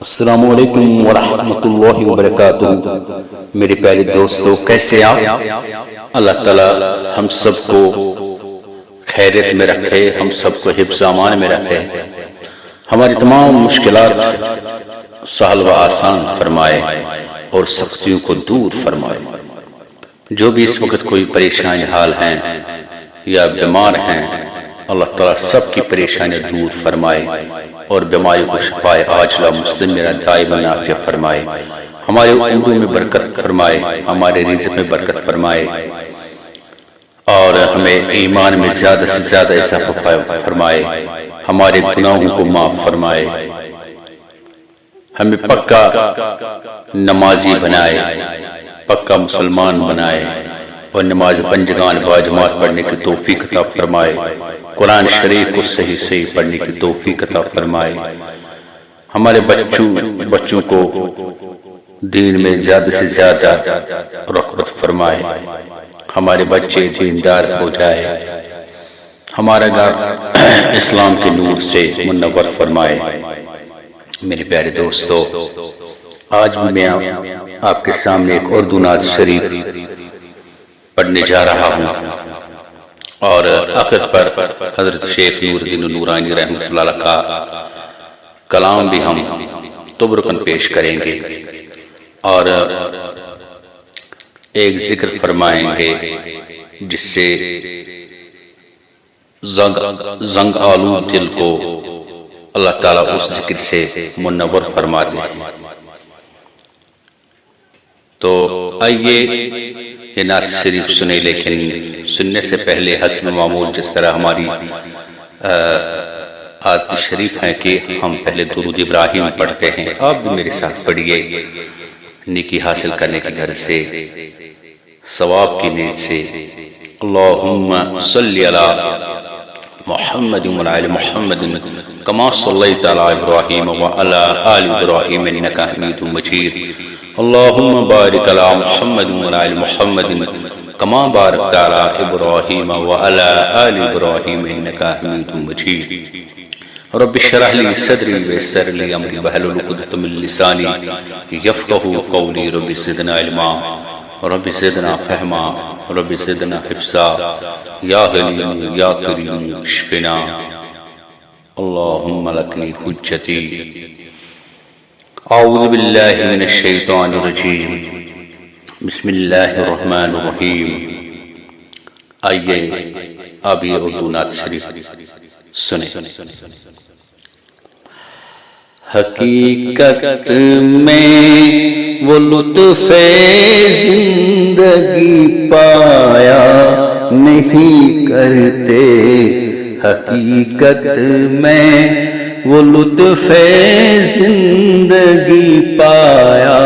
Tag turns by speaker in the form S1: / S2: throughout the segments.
S1: السلام علیکم ورحمۃ اللہ وبرکاتہ۔ میرے پیارے دوستو، کیسے آپ؟ اللہ تعالی ہم سب کو خیریت میں رکھے، ہم سب کو حفظ امان میں رکھے، ہماری تمام مشکلات سہل و آسان فرمائے اور سختیوں کو دور فرمائے۔ جو بھی اس وقت کوئی پریشان حال ہیں یا بیمار ہیں، اللہ تعالیٰ سب کی پریشانیاں دور فرمائے اور بیماریوں کو شفائے عاجلہ مسلم میرا دائما نافع فرمائے، ہمارے عمروں میں برکت فرمائے، ہمارے رزق میں برکت فرمائے اور ہمیں ایمان میں زیادہ سے زیادہ اضافہ فرمائے، ہمارے گناہوں کو معاف فرمائے، ہمیں پکا نمازی بنائے، پکا مسلمان بنائے اور نماز پنجگان باجماعت پڑھنے کی توفیق عطا فرمائے، قرآن شریف کو صحیح صحیح پڑھنے کی توفیق عطا فرمائے، ہمارے بچوں کو دین میں زیادہ سے زیادہ رغبت فرمائے، ہمارے بچے دیندار ہو جائے، ہمارا گھر اسلام کے نور سے منور فرمائے۔ میرے پیارے دوستو، آج میں آپ کے سامنے ایک اردو نعت شریف پڑھنے جا رہا ہوں اور آخر پر حضرت شیخ نور الدین نورانی رحمۃ اللہ علیہ کا کلام بھی ہم تبرکن پیش کریں گے اور ایک ذکر فرمائیں گے جس سے زنگ آلود دل کو اللہ تعالیٰ اس ذکر سے منور فرما دے۔ تو آئیے یہ نعت شریف سنیں، لیکن سننے سے پہلے حسب معمول جس طرح ہماری عادت شریف ہے کہ ہم پہلے درود ابراہیم پڑھتے ہیں، آپ بھی میرے ساتھ پڑھیے، نیکی حاصل کرنے کی غرض سے، ثواب کی نیت سے۔ اللہم صلی علی محمد وعلی محمد کما صلیت علی ابراہیم وعلی آل ابراہیم انک حمید مجید۔ اللہم بارک علی محمد وعلی محمد کما بارکت علی ابراہیم وعلی آل ابراہیم انک حمید مجید۔ رب اشرح لی صدری ویسر لی امری واحلل عقدۃ من لسانی یفقہوا قولی۔ رب زدنا علما، رب زدنا فہما، رب زدنا حفظا، یا حلیم یا کریم اشفنا، اللہم لکنی حجتی۔ اعوذ باللہ من الشیطان الرجیم، بسم اللہ الرحمن الرحیم۔ آئیے اب یہ اردو نعت شریف سنیں۔ حقیقت میں وہ لطف زندگی پایا نہیں کرتے، حقیقت میں وہ لطف زندگی پایا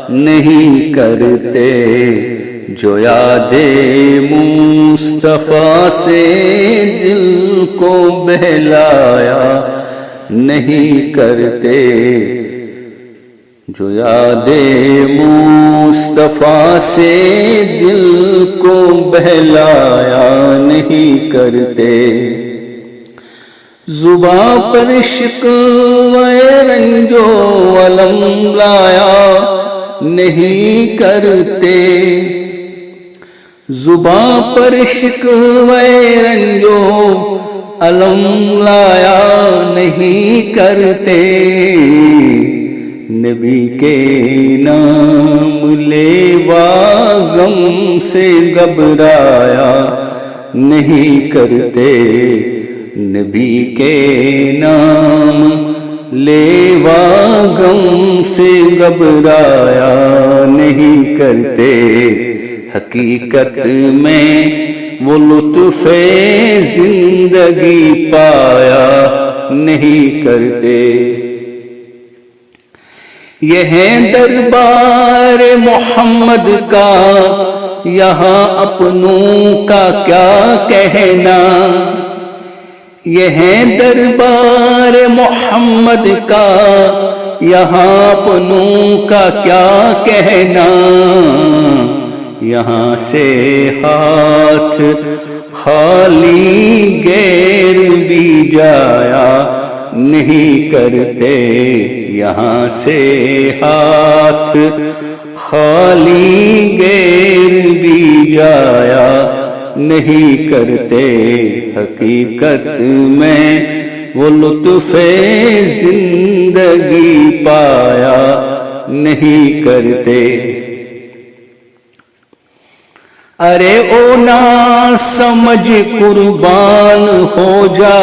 S1: نہیں کرتے، جو یاد مصطفیٰ سے دل کو بہلایا نہیں کرتے، جو یاد مصطفیٰ سے دل کو بہلایا نہیں کرتے، زباں پر شکوہ رنج و الم لایا نہیں کرتے، زباں پر شکوہ رنج و الم لایا نہیں کرتے، نبی کے نام لیوا غم سے گھبرایا نہیں کرتے، نبی کے نام لیوا غم سے گھبرایا نہیں کرتے، حقیقت میں وہ لطف زندگی پایا نہیں کرتے۔ یہ ہے دربار محمد کا، یہاں اپنوں کا کیا کہنا، یہ ہے دربار محمد کا، یہاں اپنوں کا کیا کہنا، یہاں سے ہاتھ خالی غیر بھی جایا نہیں کرتے یہاں سے ہاتھ خالی غیر بھی جایا نہیں کرتے حقیقت میں وہ لطف زندگی پایا نہیں کرتے ارے او نا سمجھ قربان ہو جا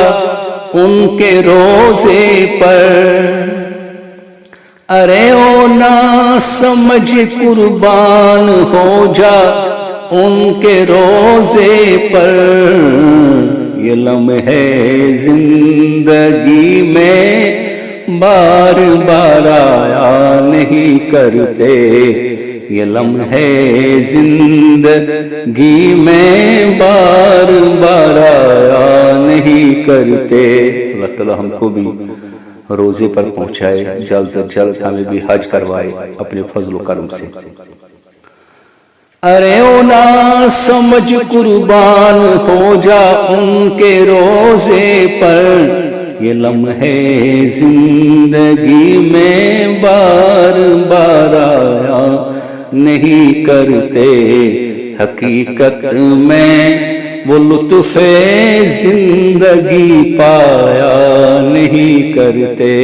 S1: ان کے روزے پر ارے او نا سمجھ قربان ہو جا ان کے روزے پر یہ لمحے زندگی میں بار بار آیا نہیں کرتے یہ لمحے زندگی میں بار بار آیا نہیں کرتے اللہ تعالی ہم کو بھی روزے پر پہنچائے جلد از جلد ہمیں بھی حج کروائے اپنے فضل و کرم سے ارے او نا سمجھ قربان ہو جا ان کے روزے پر یہ لمحے زندگی میں بار بار آیا نہیں کرتے حقیقت میں وہ لطف زندگی پایا نہیں کرتے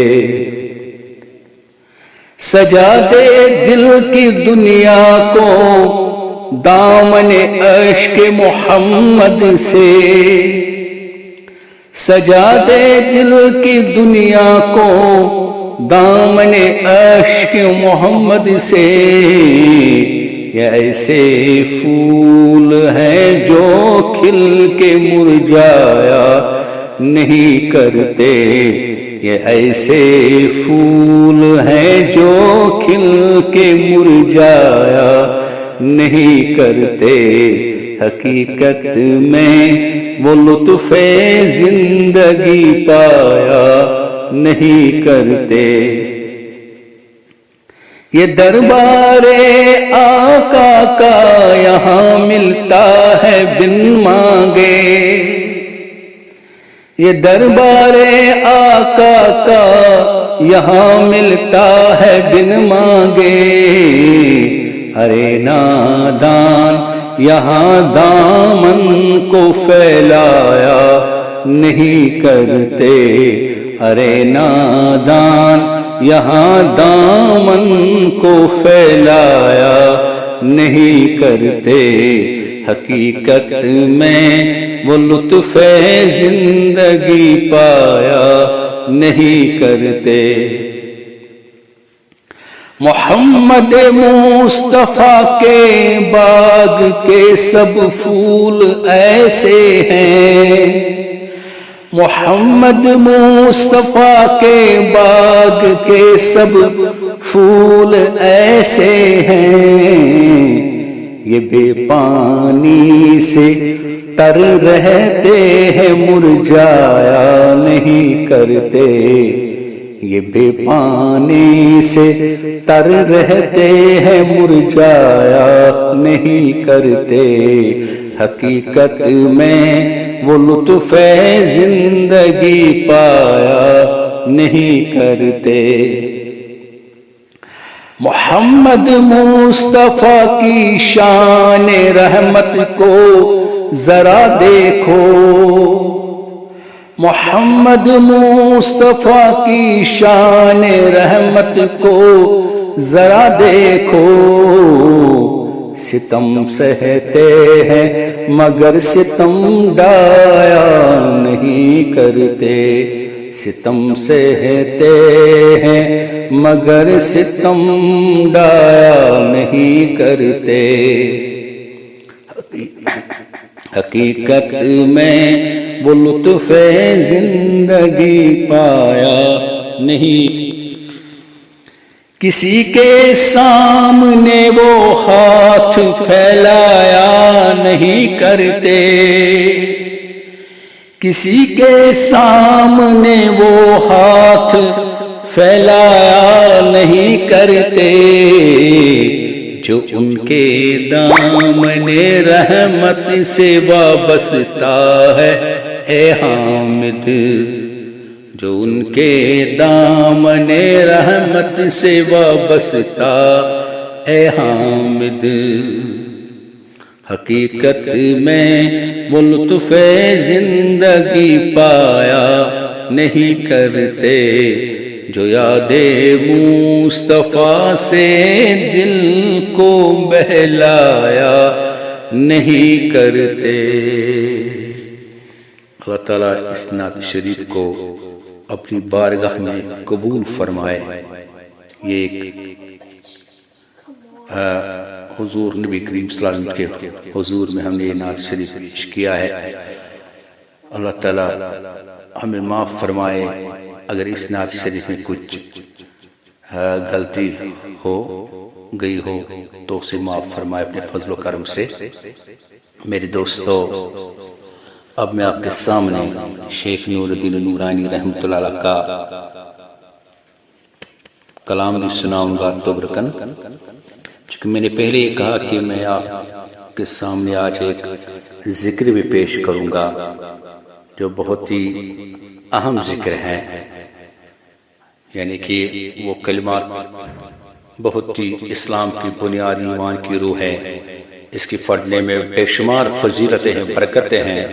S1: سجا دے دل کی دنیا کو دامن عشق محمد سے سجا دے دل کی دنیا کو دامن عشق محمد سے یہ ایسے پھول ہیں جو کھل کے مرجھایا نہیں کرتے یہ ایسے پھول ہیں جو کھل کے مرجھایا نہیں کرتے حقیقت میں وہ لطف زندگی پایا نہیں کرتے یہ دربار آقا کا یہاں ملتا ہے بن مانگے یہ دربار آقا کا یہاں ملتا ہے بن مانگے ارے نادان یہاں دامن کو پھیلایا نہیں کرتے ارے نادان یہاں دامن کو پھیلایا نہیں کرتے حقیقت میں وہ لطف زندگی پایا نہیں کرتے محمد مصطفیٰ کے باغ کے سب پھول ایسے ہیں محمد مصطفیٰ کے باغ کے سب پھول ایسے ہیں یہ بے پانی سے تر رہتے ہیں مرجھایا نہیں کرتے یہ بے پانی سے تر رہتے ہیں مرجھایا نہیں کرتے حقیقت میں وہ لطف زندگی پایا نہیں کرتے محمد مصطفیٰ کی شان رحمت کو ذرا دیکھو محمد مصطفیٰ کی شان رحمت کو ذرا دیکھو ستم سہتے ہیں مگر ستم ڈایا نہیں کرتے ستم سہتے ہیں مگر ستم ڈایا نہیں کرتے حقیقت میں وہ لطف زندگی پایا نہیں کسی کے سامنے وہ ہاتھ پھیلایا نہیں کرتے کسی کے سامنے وہ ہاتھ پھیلایا نہیں کرتے جو ان کے دامن رحمت سے وابستہ ہے اے حامد جو ان کے دامن رحمت سے وابستہ اے حامد، حقیقت میں وہ لطف زندگی پایا نہیں کرتے، جو یاد مصطفیٰ سے دل کو بہلایا نہیں کرتے۔ اللہ تعالیٰ اس نعت شریف کو اپنی بارگاہ میں قبول فرمائے۔ یہ ایک حضور نبی کریم صلی اللہ علیہ وسلم کے حضور میں ہم نے یہ نعت شریف پیش کیا ہے۔ اللہ تعالیٰ ہمیں معاف فرمائے اگر اس نعت شریف میں کچھ غلطی ہو گئی ہو تو اسے معاف فرمائے اپنے فضل و کرم سے۔ میرے دوستو، اب میں آپ کے سامنے شیخ نور الدین نورانی رحمۃ اللہ علیہ کا کلام بھی سناؤں گا تبرکن، چونکہ میں نے پہلے ہی کہا کہ میں آپ کے سامنے آج ایک ذکر بھی پیش کروں گا جو بہت ہی اہم ذکر ہے، یعنی کہ وہ کلمات بہت ہی اسلام کی بنیاد، ایمان کی روح ہے۔ اس کی پڑھنے میں بے شمار فضیلتیں ہیں، برکتیں ہیں۔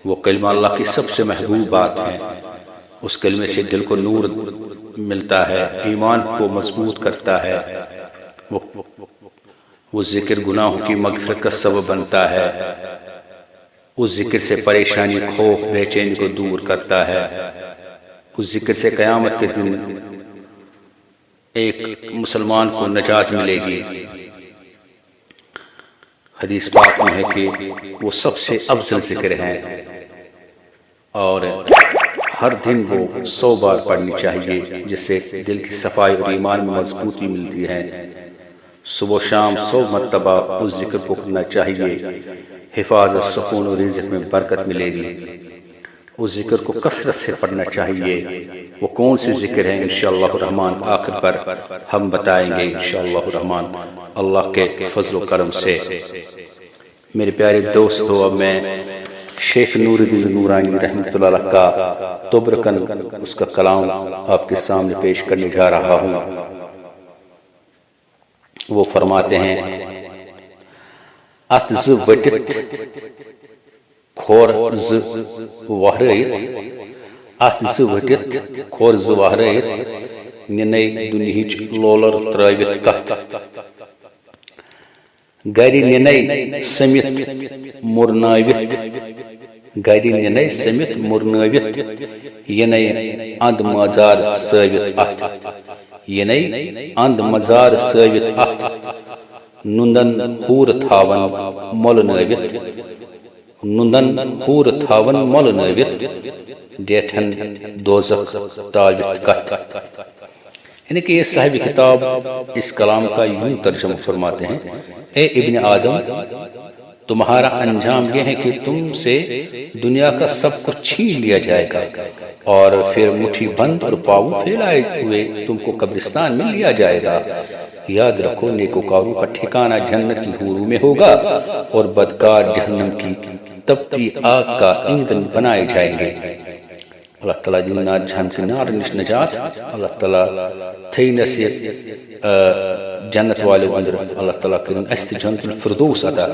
S1: وہ کلمہ اللہ کی سب سے محبوب بات ہے۔ اس کلمے سے دل کو نور ملتا ہے، ایمان کو مضبوط کرتا ہے۔ وہ ذکر گناہوں کی مغفرت کا سبب بنتا ہے۔ اس ذکر سے پریشانی، خوف، بے چینی کو دور کرتا ہے۔ اس ذکر سے قیامت کے دن ایک مسلمان کو نجات ملے گی۔ حدیث پاک میں ہے کہ وہ سب سے افضل ذکر ہے اور ہر دن وہ 100 بار پڑھنی چاہیے، جس سے دل کی صفائی اور ایمان میں مضبوطی ملتی ہے۔ صبح و شام 100 مرتبہ اس ذکر کو کرنا چاہیے، حفاظت، سکون اور رزق میں برکت ملے گی۔ اس ذکر کو کثرت سے پڑھنا چاہیے۔ وہ کون سے ذکر ہیں انشاءاللہ الرحمن آخر پر ہم بتائیں گے انشاءاللہ الرحمن اللہ کے فضل و کرم سے۔ میرے پیارے دوستو، اب میں شیخ نور الدین نورانی رحمۃ اللہ علیہ کا تبرکن اس کا کلام آپ کے سامنے پیش کرنے جا رہا ہوں۔ وہ فرماتے ہیں، ات ز وٹت کھور ز وہرائت، ات ز وٹت کھور ز وہرائت، ننے دنہچ لولر ترائیت کت، گری ننے سمت مرنائیت، گری ننے سمت مرنائیت، یننے اند مزار سائیت ات، یننے اند مزار سائیت ات، نندن ہور تھاون مولنائیت، نندن ہور تھاون مولنائیت، ڈیٹھن دوزخ تاویت کت۔ یعنی کہ یہ صاحب کتاب اس کلام کا یوں ترجمہ فرماتے ہیں، اے ابن آدم، تمہارا انجام یہ ہے کہ تم سے دنیا کا سب کچھ چھین لیا جائے گا اور پھر مٹھی بند اور پاؤں پھیلائے ہوئے تم کو قبرستان میں لیا جائے گا۔ یاد رکھو، نیکوکاروں کا ٹھکانہ جنت کی حوروں میں ہوگا اور بدکار جہنم کی تپتی آگ کا ایندھن بنائے جائیں گے۔ اللہ تعالیٰ جنات جہنم کی نار نش نجات، اللہ تعالیٰ تھی نصیحت جنت والے اندر، اللہ تعالیٰ کرن است جنت الفردوس عطا،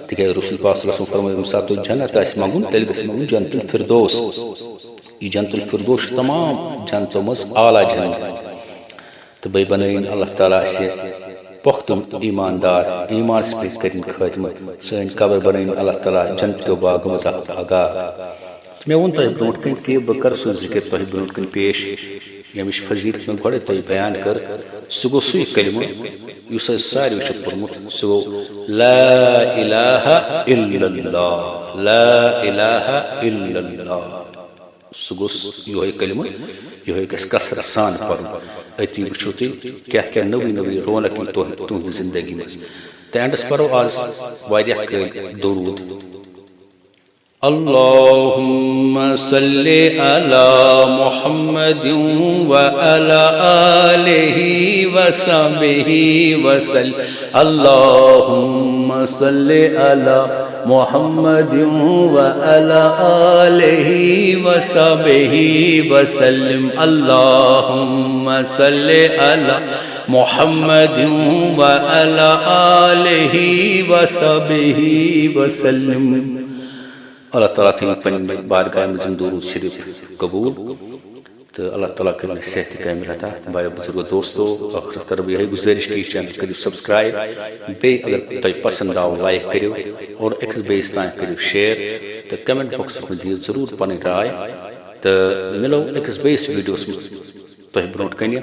S1: تکہ رسول پاک صلی اللہ علیہ وسلم فرمائے مساتو جنت اس مگن تیل گس مگن جنت الفردوس۔ یہ جنت الفردوس تمام جنتوں مز اعلیٰ جنت۔ تو بھائی بنائیں اللہ تعالیٰ سے پختم ایماندار، ایمان سے پیش کریں خاتمت، سین قبر بنائیں اللہ تعالیٰ جنت کے باغ مز آگاہ۔ میں ون تہ برونٹ کن کہ بہ کر سہ ذکر تہ برونٹ کن پیش یمش فضیلت میں گۄڈے تہ بیان کر، سہ گو سُے کلمہ یُس اسہِ ساروی چھُ پوٚرمُت، سہ گو لا الہ الا اللہ، لا الہ الا اللہ۔ سہ گوٚژ یہوے کلمہ، یہوے گژھِ کثرت سان پرُن۔ أتی وٕچھو تُہۍ کیٛاہ کیٛاہ نٔوٕے نٔوٕے رونق یی تُہنٛدِ زندگی منٛز۔ تہٕ اینڈس پرو آز واریاہ کٲلۍ درود۔ اللهم صل على محمد وعلى آله وصحبه وسلم اللهم صل على محمد وعلى آله وصحبه وسلم اللهم صل على محمد وعلى آله وصحبه وسلم. اللہ تعالیٰ تھیں پنہ بارگاہ میں درود شریف قبول تو اللہ تعالیٰ کرنے صحت کامل عطا. بھائی بزرگو دوستو آخر طرف یہی گزارش کی چینل کریو سبسکرائب بے اگر تہ پسند آو لائک کریو اور ایکس بیس تائیں کریو شیئر تو کمنٹ باکس میں دیو ضرور پنی رائے تو ملو ایکس بیس ویڈیوز میں تہ برونٹ کنی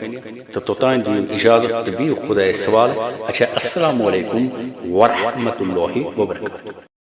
S1: تو توتائیں دیو اجازت تو بیو خدا سوال. اچھا السلام علیکم ورحمۃ اللہ وبرکاتہ.